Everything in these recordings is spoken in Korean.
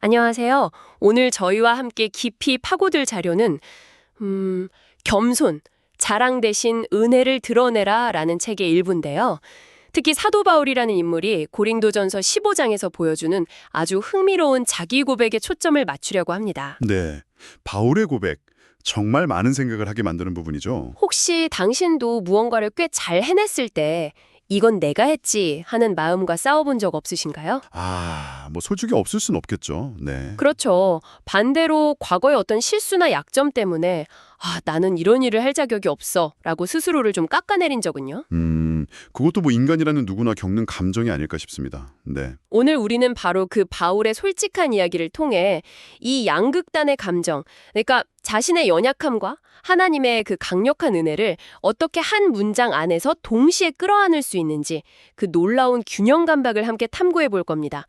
안녕하세요. 오늘 저희와 함께 깊이 파고들 자료는 겸손, 자랑 대신 은혜를 드러내라 라는 책의 일부인데요. 특히 사도 바울이라는 인물이 고린도전서 15장에서 보여주는 아주 흥미로운 자기 고백에 초점을 맞추려고 합니다. 네, 바울의 고백, 정말 많은 생각을 하게 만드는 부분이죠. 혹시 당신도 무언가를 꽤 잘 해냈을 때 이건 내가 했지 하는 마음과 싸워본 적 없으신가요? 뭐 솔직히 없을 순 없겠죠. 네. 그렇죠. 반대로 과거의 어떤 실수나 약점 때문에 나는 이런 일을 할 자격이 없어 라고 스스로를 좀 깎아내린 적은요? 그것도 뭐 인간이라는 누구나 겪는 감정이 아닐까 싶습니다. 네. 오늘 우리는 바로 그 바울의 솔직한 이야기를 통해 이 양극단의 감정, 그러니까 자신의 연약함과 하나님의 그 강력한 은혜를 어떻게 한 문장 안에서 동시에 끌어안을 수 있는지 그 놀라운 균형 감각을 함께 탐구해 볼 겁니다.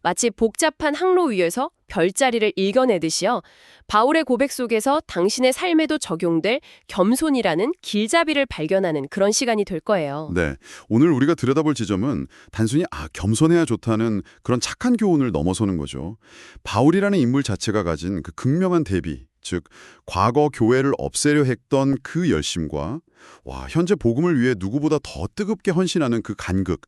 마치 복잡한 항로 위에서 별자리를 읽어내듯이요. 바울의 고백 속에서 당신의 삶에도 적용될 겸손이라는 길잡이를 발견하는 그런 시간이 될 거예요. 네. 오늘 우리가 들여다볼 지점은 단순히 겸손해야 좋다는 그런 착한 교훈을 넘어서는 거죠. 바울이라는 인물 자체가 가진 그 극명한 대비, 즉 과거 교회를 없애려 했던 그 열심과 현재 복음을 위해 누구보다 더 뜨겁게 헌신하는 그 간극,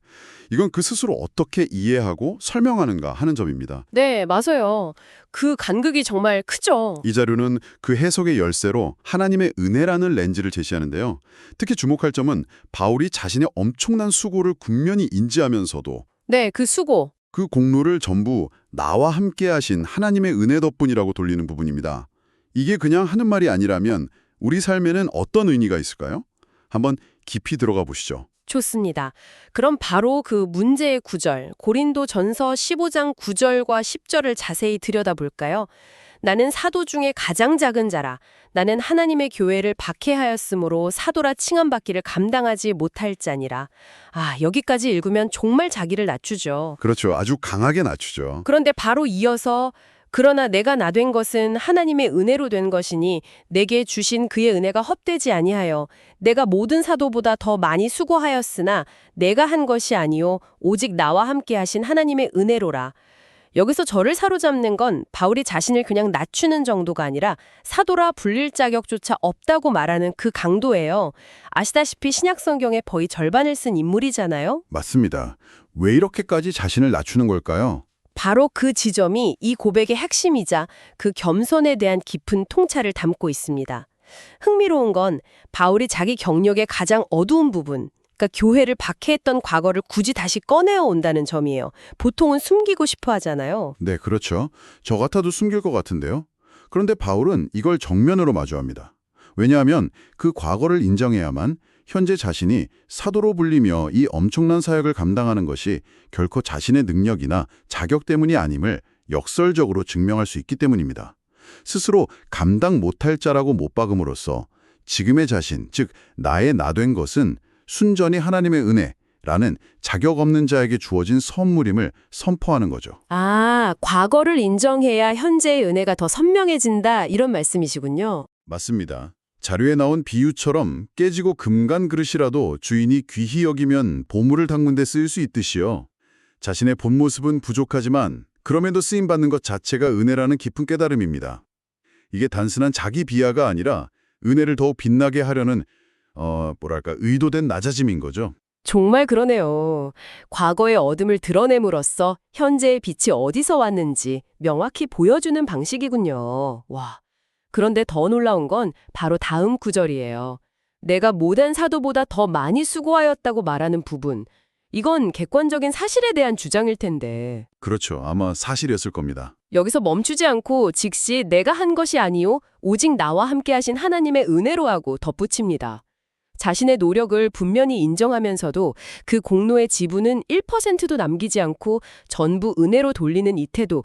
이건 그 스스로 어떻게 이해하고 설명하는가 하는 점입니다. 네, 맞아요. 그 간극이 정말 크죠. 이 자료는 그 해석의 열쇠로 하나님의 은혜라는 렌즈를 제시하는데요. 특히 주목할 점은 바울이 자신의 엄청난 수고를 군면히 인지하면서도 네, 그 수고. 그 공로를 전부 나와 함께 하신 하나님의 은혜 덕분이라고 돌리는 부분입니다. 이게 그냥 하는 말이 아니라면 우리 삶에는 어떤 의미가 있을까요? 한번 깊이 들어가 보시죠. 좋습니다. 그럼 바로 그 문제의 구절, 고린도전서 15장 9절과 10절을 자세히 들여다볼까요? 나는 사도 중에 가장 작은 자라. 나는 하나님의 교회를 박해하였으므로 사도라 칭함받기를 감당하지 못할 자니라. 여기까지 읽으면 정말 자기를 낮추죠. 그렇죠. 아주 강하게 낮추죠. 그런데 바로 이어서 그러나 내가 나된 것은 하나님의 은혜로 된 것이니 내게 주신 그의 은혜가 헛되지 아니하여 내가 모든 사도보다 더 많이 수고하였으나 내가 한 것이 아니요 오직 나와 함께 하신 하나님의 은혜로라. 여기서 저를 사로잡는 건 바울이 자신을 그냥 낮추는 정도가 아니라 사도라 불릴 자격조차 없다고 말하는 그 강도예요. 아시다시피 신약 성경의 거의 절반을 쓴 인물이잖아요. 맞습니다. 왜 이렇게까지 자신을 낮추는 걸까요? 바로 그 지점이 이 고백의 핵심이자 그 겸손에 대한 깊은 통찰을 담고 있습니다. 흥미로운 건 바울이 자기 경력의 가장 어두운 부분, 그러니까 교회를 박해했던 과거를 굳이 다시 꺼내어 온다는 점이에요. 보통은 숨기고 싶어 하잖아요. 네, 그렇죠. 저 같아도 숨길 것 같은데요. 그런데 바울은 이걸 정면으로 마주합니다. 왜냐하면 그 과거를 인정해야만 현재 자신이 사도로 불리며 이 엄청난 사역을 감당하는 것이 결코 자신의 능력이나 자격 때문이 아님을 역설적으로 증명할 수 있기 때문입니다. 스스로 감당 못할 자라고 못 박음으로써 지금의 자신, 즉 나의 나된 것은 순전히 하나님의 은혜라는 자격 없는 자에게 주어진 선물임을 선포하는 거죠. 과거를 인정해야 현재의 은혜가 더 선명해진다 이런 말씀이시군요. 맞습니다. 자료에 나온 비유처럼 깨지고 금간 그릇이라도 주인이 귀히 여기면 보물을 담는 데 쓰일 수 있듯이요. 자신의 본 모습은 부족하지만 그럼에도 쓰임받는 것 자체가 은혜라는 깊은 깨달음입니다. 이게 단순한 자기 비하가 아니라 은혜를 더욱 빛나게 하려는 의도된 낮아짐인 거죠. 정말 그러네요. 과거의 어둠을 드러냄으로써 현재의 빛이 어디서 왔는지 명확히 보여주는 방식이군요. 와. 그런데 더 놀라운 건 바로 다음 구절이에요. 내가 모든 사도보다 더 많이 수고하였다고 말하는 부분. 이건 객관적인 사실에 대한 주장일 텐데. 그렇죠. 아마 사실이었을 겁니다. 여기서 멈추지 않고 즉시 내가 한 것이 아니요 오직 나와 함께 하신 하나님의 은혜로 하고 덧붙입니다. 자신의 노력을 분명히 인정하면서도 그 공로의 지분은 1%도 남기지 않고 전부 은혜로 돌리는 이 태도.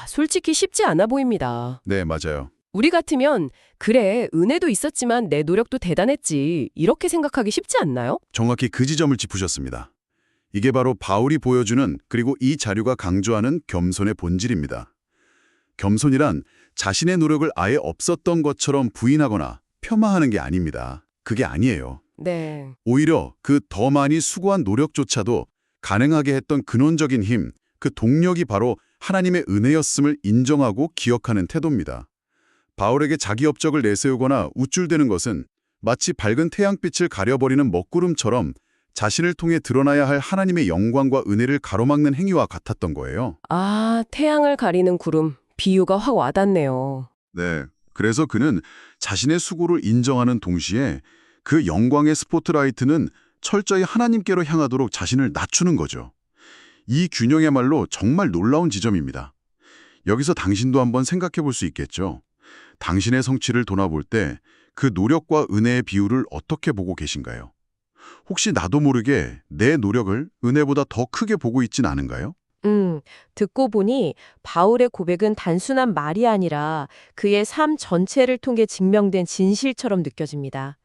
솔직히 쉽지 않아 보입니다. 네, 맞아요. 우리 같으면 그래, 은혜도 있었지만 내 노력도 대단했지 이렇게 생각하기 쉽지 않나요? 정확히 그 지점을 짚으셨습니다. 이게 바로 바울이 보여주는 그리고 이 자료가 강조하는 겸손의 본질입니다. 겸손이란 자신의 노력을 아예 없었던 것처럼 부인하거나 폄하하는 게 아닙니다. 그게 아니에요. 네. 오히려 그 더 많이 수고한 노력조차도 가능하게 했던 근원적인 힘, 그 동력이 바로 하나님의 은혜였음을 인정하고 기억하는 태도입니다. 바울에게 자기 업적을 내세우거나 우쭐대는 것은 마치 밝은 태양빛을 가려버리는 먹구름처럼 자신을 통해 드러나야 할 하나님의 영광과 은혜를 가로막는 행위와 같았던 거예요. 아, 태양을 가리는 구름. 비유가 확 와닿네요. 네. 그래서 그는 자신의 수고를 인정하는 동시에 그 영광의 스포트라이트는 철저히 하나님께로 향하도록 자신을 낮추는 거죠. 이 균형의말로 정말 놀라운 지점입니다. 여기서 당신도 한번 생각해 볼 수 있겠죠. 당신의 성취를 돌아볼 때 그 노력과 은혜의 비율을 어떻게 보고 계신가요? 혹시 나도 모르게 내 노력을 은혜보다 더 크게 보고 있진 않은가요? 듣고 보니 바울의 고백은 단순한 말이 아니라 그의 삶 전체를 통해 증명된 진실처럼 느껴집니다.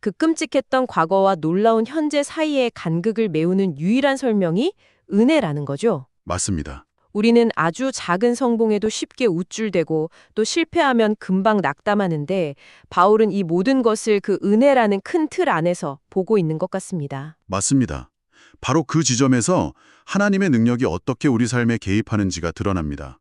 그 끔찍했던 과거와 놀라운 현재 사이의 간극을 메우는 유일한 설명이 은혜라는 거죠. 맞습니다. 우리는 아주 작은 성공에도 쉽게 우쭐대고 또 실패하면 금방 낙담하는데 바울은 이 모든 것을 그 은혜라는 큰 틀 안에서 보고 있는 것 같습니다. 맞습니다. 바로 그 지점에서 하나님의 능력이 어떻게 우리 삶에 개입하는지가 드러납니다.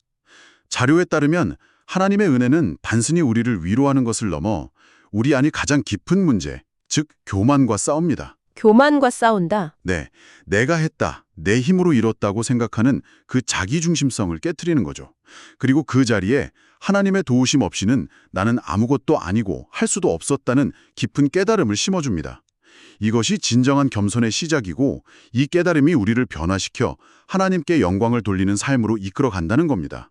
자료에 따르면 하나님의 은혜는 단순히 우리를 위로하는 것을 넘어 우리 안이 가장 깊은 문제, 즉 교만과 싸웁니다. 교만과 싸운다. 네, 내가 했다, 내 힘으로 이뤘다고 생각하는 그 자기중심성을 깨트리는 거죠. 그리고 그 자리에 하나님의 도우심 없이는 나는 아무것도 아니고 할 수도 없었다는 깊은 깨달음을 심어줍니다. 이것이 진정한 겸손의 시작이고 이 깨달음이 우리를 변화시켜 하나님께 영광을 돌리는 삶으로 이끌어 간다는 겁니다.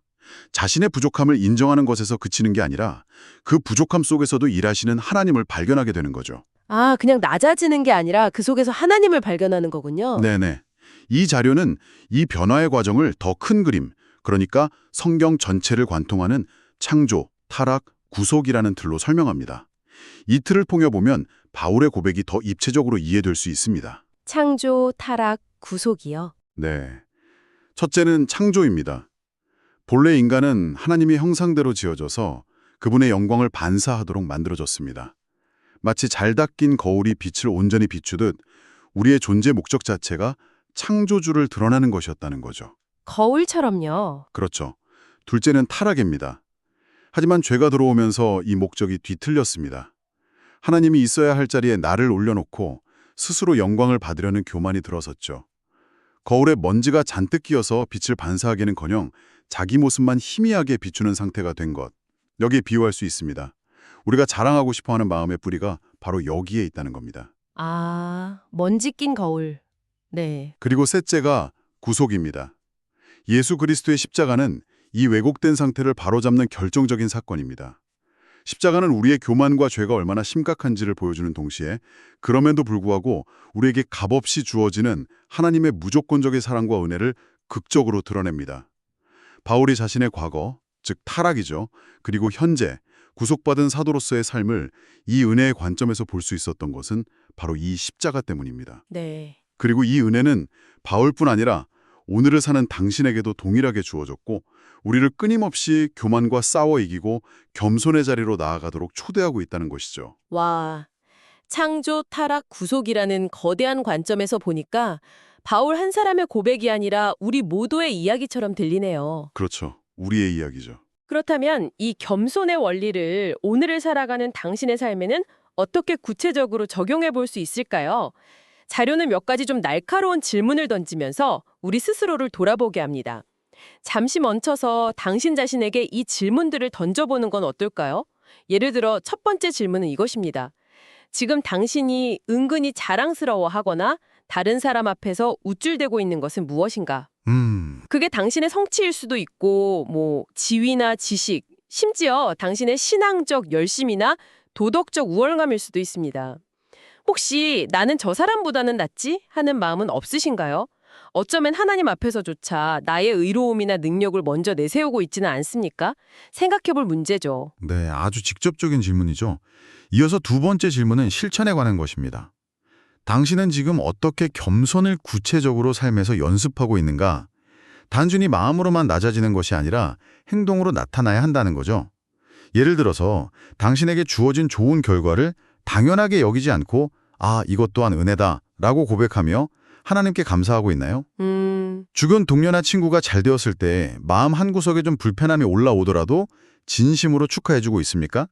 자신의 부족함을 인정하는 것에서 그치는 게 아니라 그 부족함 속에서도 일하시는 하나님을 발견하게 되는 거죠. 아, 그냥 낮아지는 게 아니라 그 속에서 하나님을 발견하는 거군요. 네네. 이 자료는 이 변화의 과정을 더 큰 그림, 그러니까 성경 전체를 관통하는 창조, 타락, 구속이라는 틀로 설명합니다. 이 틀을 통해보면 바울의 고백이 더 입체적으로 이해될 수 있습니다. 창조, 타락, 구속이요. 네. 첫째는 창조입니다. 본래 인간은 하나님의 형상대로 지어져서 그분의 영광을 반사하도록 만들어졌습니다. 마치 잘 닦인 거울이 빛을 온전히 비추듯 우리의 존재 목적 자체가 창조주를 드러나는 것이었다는 거죠. 거울처럼요. 그렇죠. 둘째는 타락입니다. 하지만 죄가 들어오면서 이 목적이 뒤틀렸습니다. 하나님이 있어야 할 자리에 나를 올려놓고 스스로 영광을 받으려는 교만이 들어섰죠. 거울에 먼지가 잔뜩 끼어서 빛을 반사하기는커녕 자기 모습만 희미하게 비추는 상태가 된 것. 여기에 비유할 수 있습니다. 우리가 자랑하고 싶어하는 마음의 뿌리가 바로 여기에 있다는 겁니다. 아, 먼지 낀 거울. 네. 그리고 셋째가 구속입니다. 예수 그리스도의 십자가는 이 왜곡된 상태를 바로잡는 결정적인 사건입니다. 십자가는 우리의 교만과 죄가 얼마나 심각한지를 보여주는 동시에 그럼에도 불구하고 우리에게 값없이 주어지는 하나님의 무조건적인 사랑과 은혜를 극적으로 드러냅니다. 바울이 자신의 과거, 즉 타락이죠. 그리고 현재, 구속받은 사도로서의 삶을 이 은혜의 관점에서 볼 수 있었던 것은 바로 이 십자가 때문입니다. 네. 그리고 이 은혜는 바울뿐 아니라 오늘을 사는 당신에게도 동일하게 주어졌고 우리를 끊임없이 교만과 싸워 이기고 겸손의 자리로 나아가도록 초대하고 있다는 것이죠. 와, 창조, 타락, 구속이라는 거대한 관점에서 보니까 바울 한 사람의 고백이 아니라 우리 모두의 이야기처럼 들리네요. 그렇죠. 우리의 이야기죠. 그렇다면 이 겸손의 원리를 오늘을 살아가는 당신의 삶에는 어떻게 구체적으로 적용해 볼 수 있을까요? 자료는 몇 가지 좀 날카로운 질문을 던지면서 우리 스스로를 돌아보게 합니다. 잠시 멈춰서 당신 자신에게 이 질문들을 던져보는 건 어떨까요? 예를 들어 첫 번째 질문은 이것입니다. 지금 당신이 은근히 자랑스러워하거나 다른 사람 앞에서 우쭐대고 있는 것은 무엇인가? 그게 당신의 성취일 수도 있고 지위나 지식, 심지어 당신의 신앙적 열심이나 도덕적 우월감일 수도 있습니다. 혹시 나는 저 사람보다는 낫지? 하는 마음은 없으신가요? 어쩌면 하나님 앞에서조차 나의 의로움이나 능력을 먼저 내세우고 있지는 않습니까? 생각해볼 문제죠. 네, 아주 직접적인 질문이죠. 이어서 두 번째 질문은 실천에 관한 것입니다. 당신은 지금 어떻게 겸손을 구체적으로 삶에서 연습하고 있는가? 단순히 마음으로만 낮아지는 것이 아니라 행동으로 나타나야 한다는 거죠. 예를 들어서 당신에게 주어진 좋은 결과를 당연하게 여기지 않고 이것 또한 은혜다 라고 고백하며 하나님께 감사하고 있나요? 주변 동료나 친구가 잘 되었을 때 마음 한구석에 좀 불편함이 올라오더라도 진심으로 축하해주고 있습니까?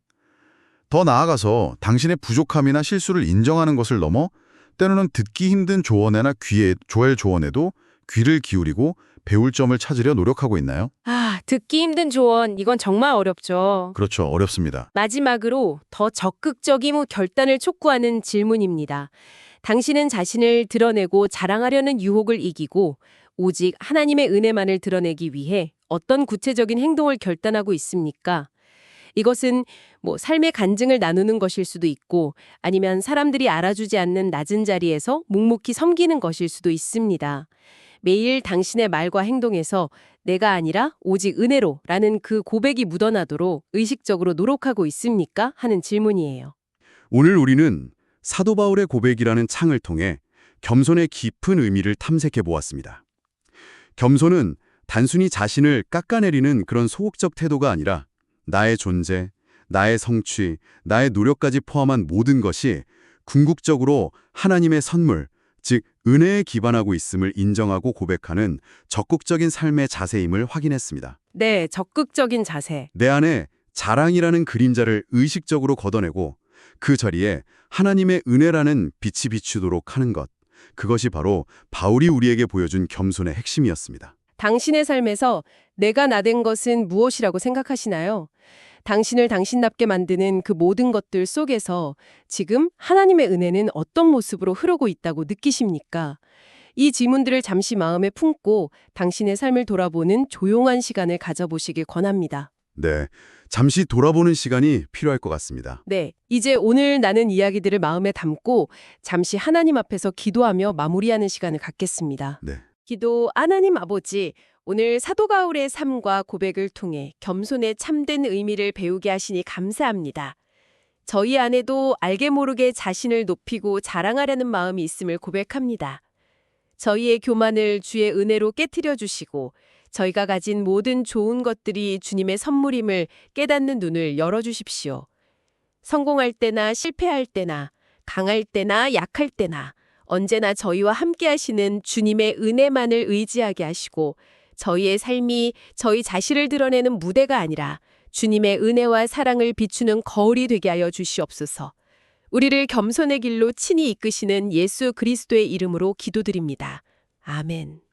더 나아가서 당신의 부족함이나 실수를 인정하는 것을 넘어 때로는 듣기 힘든 조언에도 귀를 기울이고 배울 점을 찾으려 노력하고 있나요? 듣기 힘든 조언, 이건 정말 어렵죠. 그렇죠. 어렵습니다. 마지막으로 더 적극적인 결단을 촉구하는 질문입니다. 당신은 자신을 드러내고 자랑하려는 유혹을 이기고 오직 하나님의 은혜만을 드러내기 위해 어떤 구체적인 행동을 결단하고 있습니까? 이것은 삶의 간증을 나누는 것일 수도 있고 아니면 사람들이 알아주지 않는 낮은 자리에서 묵묵히 섬기는 것일 수도 있습니다. 매일 당신의 말과 행동에서 내가 아니라 오직 은혜로 라는 그 고백이 묻어나도록 의식적으로 노력하고 있습니까? 하는 질문이에요. 오늘 우리는 사도 바울의 고백이라는 창을 통해 겸손의 깊은 의미를 탐색해 보았습니다. 겸손은 단순히 자신을 깎아내리는 그런 소극적 태도가 아니라 나의 존재, 나의 성취, 나의 노력까지 포함한 모든 것이 궁극적으로 하나님의 선물, 즉 은혜에 기반하고 있음을 인정하고 고백하는 적극적인 삶의 자세임을 확인했습니다. 네, 적극적인 자세. 내 안에 자랑이라는 그림자를 의식적으로 걷어내고 그 자리에 하나님의 은혜라는 빛이 비추도록 하는 것. 그것이 바로 바울이 우리에게 보여준 겸손의 핵심이었습니다. 당신의 삶에서 내가 나된 것은 무엇이라고 생각하시나요? 당신을 당신답게 만드는 그 모든 것들 속에서 지금 하나님의 은혜는 어떤 모습으로 흐르고 있다고 느끼십니까? 이 질문들을 잠시 마음에 품고 당신의 삶을 돌아보는 조용한 시간을 가져보시길 권합니다. 네, 잠시 돌아보는 시간이 필요할 것 같습니다. 네, 이제 오늘 나눈 이야기들을 마음에 담고 잠시 하나님 앞에서 기도하며 마무리하는 시간을 갖겠습니다. 네. 기도. 하나님 아버지, 오늘 사도 바울의 삶과 고백을 통해 겸손의 참된 의미를 배우게 하시니 감사합니다. 저희 안에도 알게 모르게 자신을 높이고 자랑하려는 마음이 있음을 고백합니다. 저희의 교만을 주의 은혜로 깨트려 주시고 저희가 가진 모든 좋은 것들이 주님의 선물임을 깨닫는 눈을 열어주십시오. 성공할 때나 실패할 때나 강할 때나 약할 때나 언제나 저희와 함께 하시는 주님의 은혜만을 의지하게 하시고 저희의 삶이 저희 자신을 드러내는 무대가 아니라 주님의 은혜와 사랑을 비추는 거울이 되게 하여 주시옵소서. 우리를 겸손의 길로 친히 이끄시는 예수 그리스도의 이름으로 기도드립니다. 아멘.